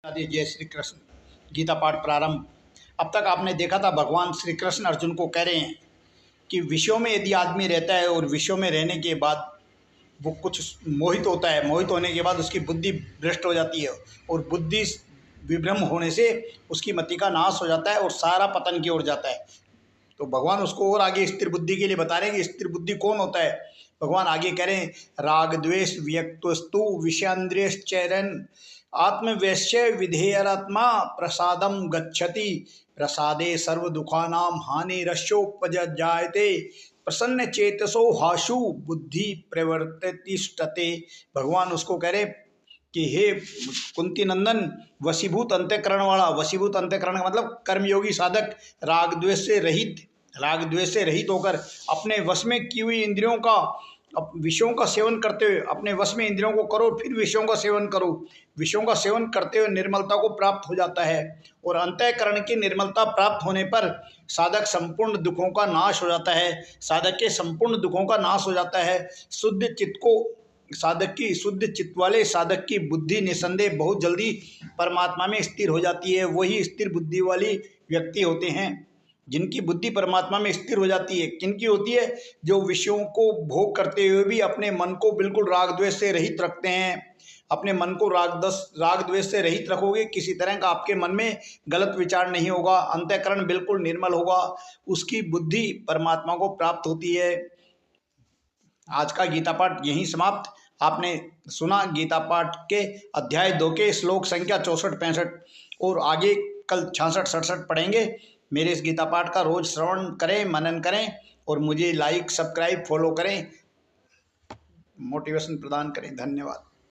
आदि जय श्री कृष्ण। गीता पाठ प्रारंभ। अब तक आपने देखा था भगवान श्री कृष्ण अर्जुन को कह रहे हैं कि विषयों में यदि आदमी रहता है और विषयों में रहने के बाद वो कुछ मोहित होता है, मोहित होने के बाद उसकी बुद्धि भ्रष्ट हो जाती है और बुद्धि विभ्रम होने से उसकी मति का नाश हो जाता है और सारा पतन की ओर जाता है। तो भगवान उसको और आगे स्थिर बुद्धि के लिए बता रहे हैं कि स्थिर बुद्धि कौन होता है। भगवान आगे कह रहे हैं राग द्वेष व्यक्तस्तु विषयांद्रियश्चरन् आत्मवैश्य विधेयरात्मा प्रसादम गच्छति प्रसादे सर्व दुखानां हानिरस्योपजायते प्रसन्न चेतसो हाशु बुद्धि प्रवर्तिष्ठते। भगवान उसको कह रहे कि हे कुंती नंदन, वशीभूत अंतःकरण वाला, वशीभूत अंतःकरण का मतलब कर्मयोगी साधक राग द्वेष से रहित होकर अपने वश में की हुई इंद्रियों का विषयों का सेवन करते हुए अपने वश में इंद्रियों को करो, फिर विषयों का सेवन करो। विषयों का सेवन करते हुए निर्मलता को प्राप्त हो जाता है और अंतःकरण की निर्मलता प्राप्त होने पर साधक संपूर्ण दुखों का नाश हो जाता है। साधक के संपूर्ण दुखों का नाश हो जाता है। शुद्ध चित्त वाले साधक की बुद्धि निसंदेह बहुत जल्दी परमात्मा में स्थिर हो जाती है। वही स्थिर बुद्धि वाली व्यक्ति होते हैं जिनकी बुद्धि परमात्मा में स्थिर हो जाती है। किनकी होती है? जो विषयों को भोग करते हुए भी अपने मन को बिल्कुल राग द्वेष से रहित रखते हैं। अपने मन को राग द्वेष से रहित रखोगे, किसी तरह का आपके मन में गलत विचार नहीं होगा, अंतःकरण बिल्कुल निर्मल होगा, उसकी बुद्धि परमात्मा को प्राप्त होती है। आज का गीता पाठ यहीं समाप्त। आपने सुना गीता पाठ के अध्याय 2 के श्लोक संख्या 64-65 और आगे कल 66-67 पढ़ेंगे। मेरे इस गीता पाठ का रोज श्रवण करें, मनन करें और मुझे लाइक, सब्सक्राइब, फॉलो करें, मोटिवेशन प्रदान करें। धन्यवाद।